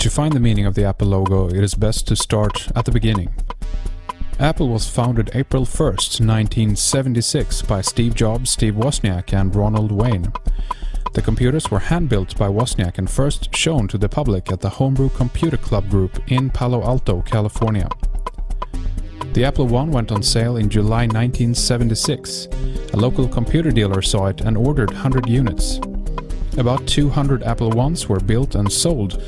To find the meaning of the Apple logo, it is best to start at the beginning. Apple was founded April 1st, 1976 by Steve Jobs, Steve Wozniak and Ronald Wayne. The computers were hand-built by Wozniak and first shown to the public at the Homebrew Computer Club group in Palo Alto, California. The Apple I went on sale in July 1976. A local computer dealer saw it and ordered 100 units. About 200 Apple I's were built and sold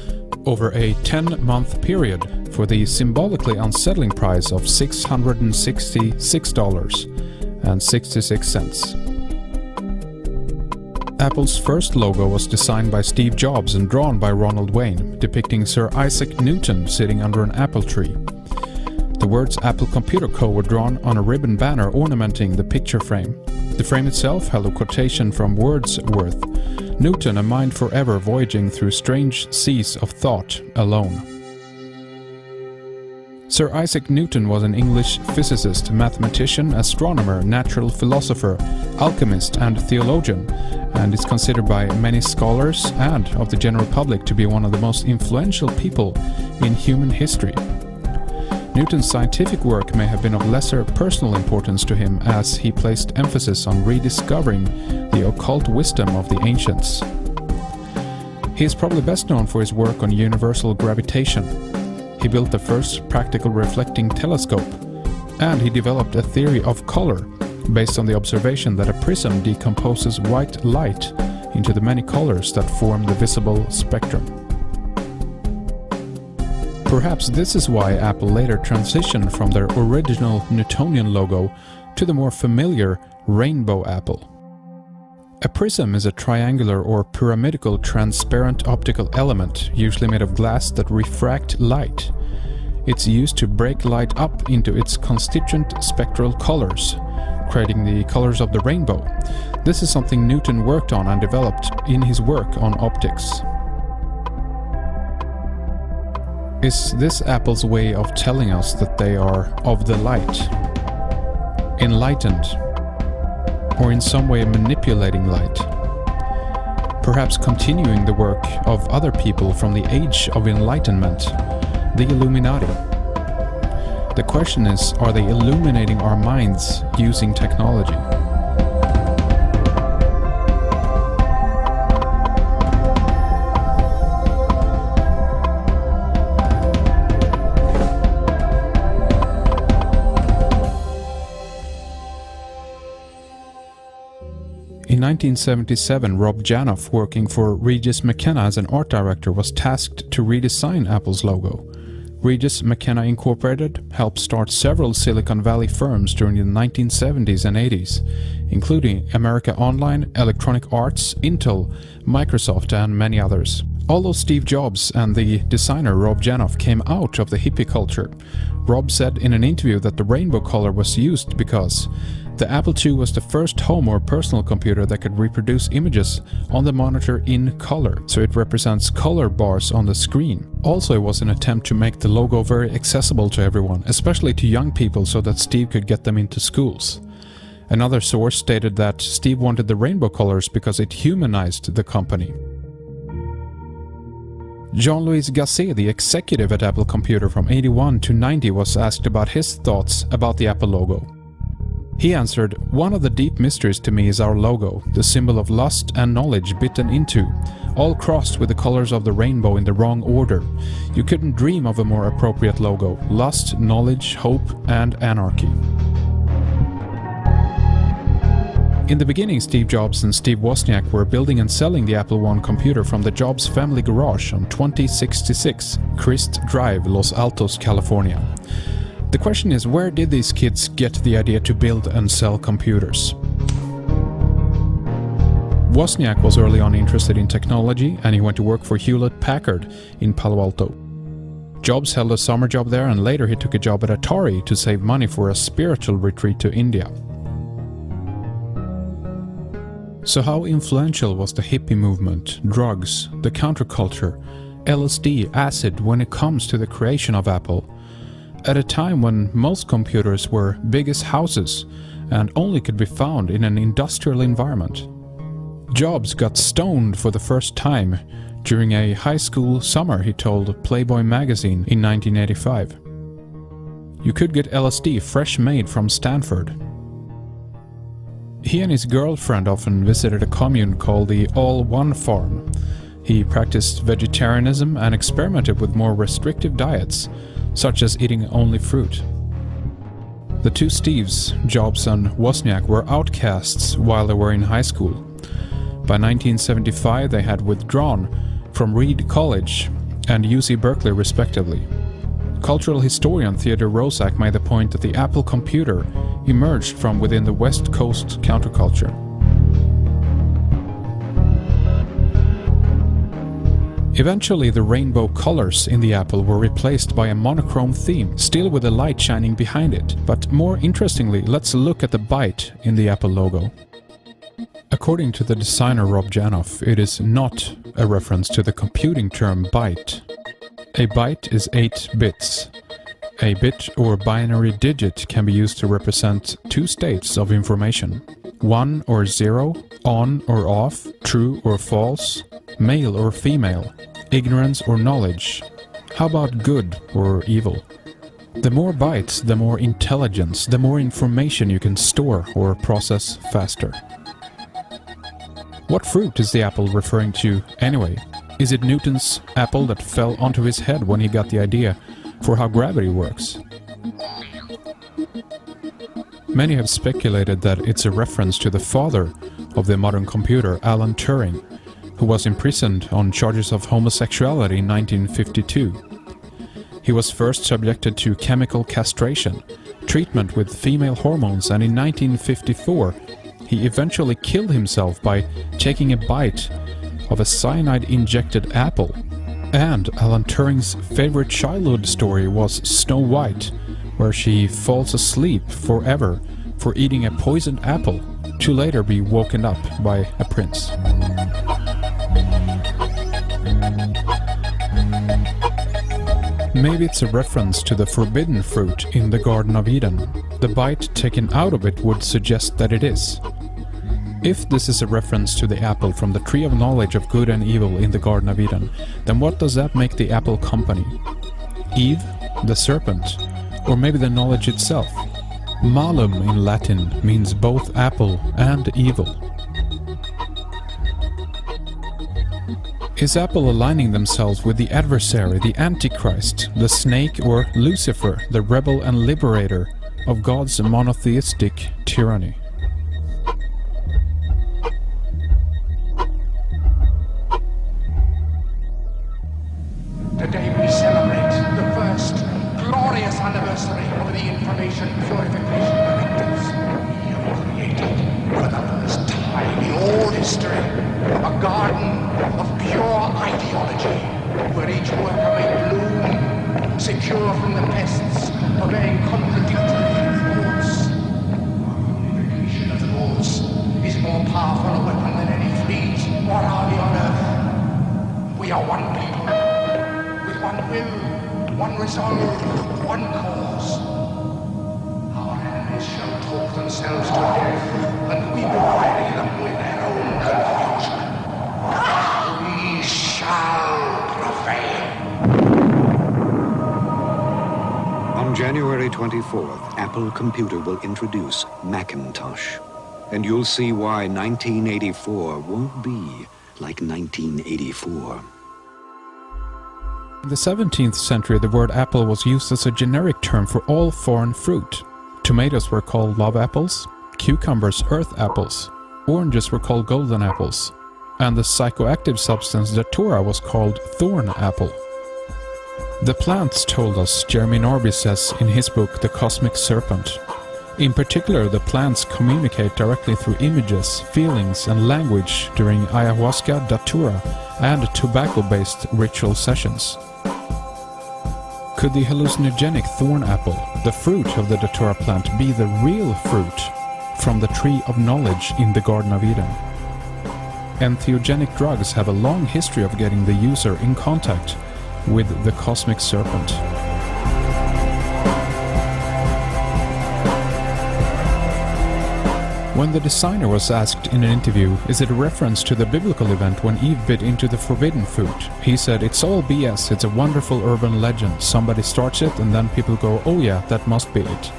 over a 10-month period for the symbolically unsettling price of $666.66. Apple's first logo was designed by Steve Jobs and drawn by Ronald Wayne, depicting Sir Isaac Newton sitting under an apple tree. The words Apple Computer Co. were drawn on a ribbon banner ornamenting the picture frame. The frame itself held a quotation from Wordsworth, "Newton, a mind forever voyaging through strange seas of thought, alone." Sir Isaac Newton was an English physicist, mathematician, astronomer, natural philosopher, alchemist and theologian, and is considered by many scholars and of the general public to be one of the most influential people in human history. Newton's scientific work may have been of lesser personal importance to him, as he placed emphasis on rediscovering the occult wisdom of the ancients. He is probably best known for his work on universal gravitation. He built the first practical reflecting telescope, and he developed a theory of color based on the observation that a prism decomposes white light into the many colors that form the visible spectrum. Perhaps this is why Apple later transitioned from their original Newtonian logo to the more familiar rainbow apple. A prism is a triangular or pyramidical transparent optical element, usually made of glass, that refract light. It's used to break light up into its constituent spectral colors, creating the colors of the rainbow. This is something Newton worked on and developed in his work on optics. Is this Apple's way of telling us that they are of the light, enlightened, or in some way manipulating light? Perhaps continuing the work of other people from the Age of Enlightenment, the Illuminati. The question is, are they illuminating our minds using technology? In 1977, Rob Janoff, working for Regis McKenna as an art director, was tasked to redesign Apple's logo. Regis McKenna Incorporated helped start several Silicon Valley firms during the 1970s and 80s, including America Online, Electronic Arts, Intel, Microsoft and many others. Although Steve Jobs and the designer Rob Janoff came out of the hippie culture, Rob said in an interview that the rainbow color was used because the Apple II was the first home or personal computer that could reproduce images on the monitor in color, so it represents color bars on the screen. Also, it was an attempt to make the logo very accessible to everyone, especially to young people, so that Steve could get them into schools. Another source stated that Steve wanted the rainbow colors because it humanized the company. Jean-Louis Gasset, the executive at Apple Computer from 81 to 90, was asked about his thoughts about the Apple logo. He answered, "One of the deep mysteries to me is our logo, the symbol of lust and knowledge bitten into, all crossed with the colors of the rainbow in the wrong order. You couldn't dream of a more appropriate logo: lust, knowledge, hope, and anarchy." In the beginning, Steve Jobs and Steve Wozniak were building and selling the Apple I computer from the Jobs family garage on 2066 Christ Drive, Los Altos, California. The question is, where did these kids get the idea to build and sell computers? Wozniak was early on interested in technology, and he went to work for Hewlett-Packard in Palo Alto. Jobs held a summer job there, and later he took a job at Atari to save money for a spiritual retreat to India. So how influential was the hippie movement, drugs, the counterculture, LSD, acid when it comes to the creation of Apple? At a time when most computers were big as houses and only could be found in an industrial environment. Jobs got stoned for the first time during a high school summer, he told Playboy magazine in 1985. You could get LSD fresh made from Stanford. He and his girlfriend often visited a commune called the All One Farm. He practiced vegetarianism and experimented with more restrictive diets, such as eating only fruit. The two Steves, Jobs and Wozniak, were outcasts while they were in high school. By 1975 they had withdrawn from Reed College and UC Berkeley respectively. Cultural historian Theodore Roszak made the point that the Apple computer emerged from within the West Coast counterculture. Eventually the rainbow colors in the Apple were replaced by a monochrome theme, still with the light shining behind it. But more interestingly, let's look at the byte in the Apple logo. According to the designer Rob Janoff, it is not a reference to the computing term byte. A byte is 8 bits. A bit or binary digit can be used to represent two states of information: 1 or 0, on or off, true or false, male or female, ignorance or knowledge. How about good or evil? The more bytes, the more intelligence, the more information you can store or process faster. What fruit is the apple referring to anyway? Is it Newton's apple that fell onto his head when he got the idea for how gravity works? Many have speculated that it's a reference to the father of the modern computer, Alan Turing, who was imprisoned on charges of homosexuality in 1952. He was first subjected to chemical castration, treatment with female hormones, and in 1954 he eventually killed himself by taking a bite of a cyanide-injected apple. And Alan Turing's favorite childhood story was Snow White, where she falls asleep forever for eating a poisoned apple, to later be woken up by a prince. Maybe it's a reference to the forbidden fruit in the Garden of Eden. The bite taken out of it would suggest that it is. If this is a reference to the apple from the tree of knowledge of good and evil in the Garden of Eden, then what does that make the apple company? Eve, the serpent, or maybe the knowledge itself? Malum in Latin means both apple and evil. Is Apple aligning themselves with the adversary, the Antichrist, the snake, or Lucifer, the rebel and liberator of God's monotheistic tyranny? Today we celebrate the first glorious anniversary of the information purification directives. We have created, for the first time in all history, a garden of pure ideology, where each worker may bloom, secure from the pests, obeying contradictory thoughts. Our unification of thoughts is more powerful a weapon than any fleet or army on earth. We are one people, with one will, one resolve, one cause. Our enemies shall talk themselves to death, and we will bury them with their own confusion. We shall prevail. On January 24th, Apple Computer will introduce Macintosh. And you'll see why 1984 won't be like 1984. In the 17th century, the word apple was used as a generic term for all foreign fruit. Tomatoes were called love apples, cucumbers earth apples, oranges were called golden apples, and the psychoactive substance datura was called thorn apple. The plants told us, Jeremy Norby says in his book The Cosmic Serpent. In particular, the plants communicate directly through images, feelings and language during ayahuasca, datura and tobacco-based ritual sessions. Could the hallucinogenic thorn apple, the fruit of the datura plant, be the real fruit from the tree of knowledge in the Garden of Eden? Entheogenic drugs have a long history of getting the user in contact with the cosmic serpent. When the designer was asked in an interview, is it a reference to the biblical event when Eve bit into the forbidden fruit, he said, "It's all BS, it's a wonderful urban legend. Somebody starts it and then people go, oh yeah, that must be it."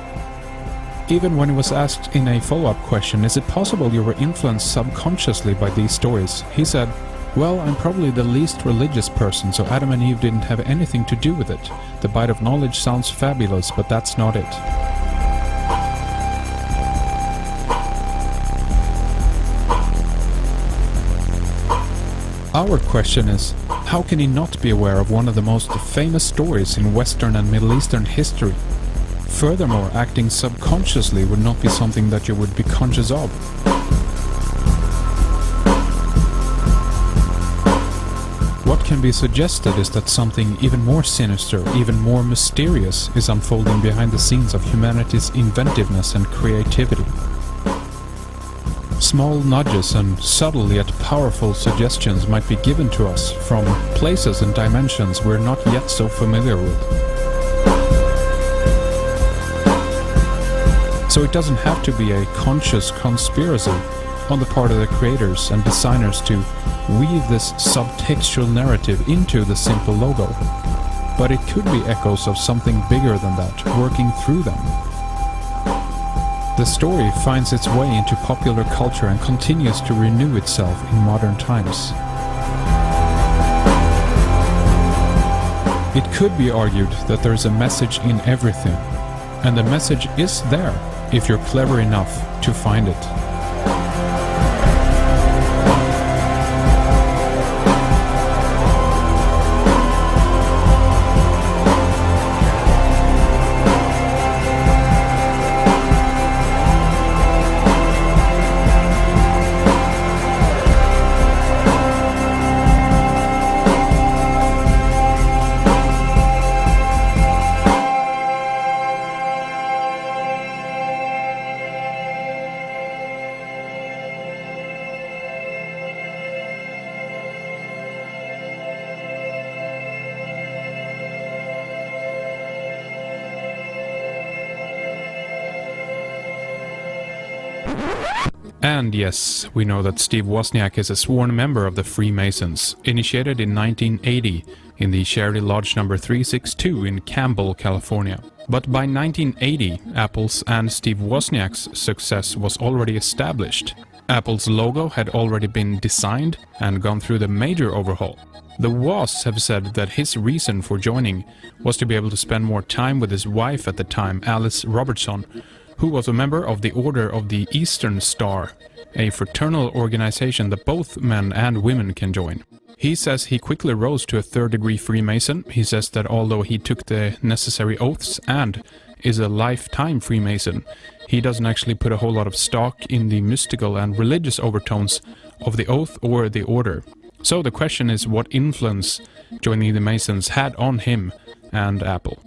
Even when he was asked in a follow-up question, is it possible you were influenced subconsciously by these stories, he said, "Well, I'm probably the least religious person, so Adam and Eve didn't have anything to do with it. The bite of knowledge sounds fabulous, but that's not it." Our question is, how can he not be aware of one of the most famous stories in Western and Middle Eastern history? Furthermore, acting subconsciously would not be something that you would be conscious of. What can be suggested is that something even more sinister, even more mysterious, is unfolding behind the scenes of humanity's inventiveness and creativity. Small nudges and subtle yet powerful suggestions might be given to us from places and dimensions we're not yet so familiar with. So it doesn't have to be a conscious conspiracy on the part of the creators and designers to weave this subtextual narrative into the simple logo. But it could be echoes of something bigger than that, working through them. The story finds its way into popular culture and continues to renew itself in modern times. It could be argued that there is a message in everything, and the message is there if you're clever enough to find it. And yes, we know that Steve Wozniak is a sworn member of the Freemasons, initiated in 1980 in the Charity Lodge number 362 in Campbell, California. But by 1980, Apple's and Steve Wozniak's success was already established. Apple's logo had already been designed and gone through the major overhaul. The Woz have said that his reason for joining was to be able to spend more time with his wife at the time, Alice Robertson, who was a member of the Order of the Eastern Star, a fraternal organization that both men and women can join. He says he quickly rose to a third-degree Freemason. He says that although he took the necessary oaths and is a lifetime Freemason, he doesn't actually put a whole lot of stock in the mystical and religious overtones of the oath or the order. So the question is what influence joining the Masons had on him and Apple.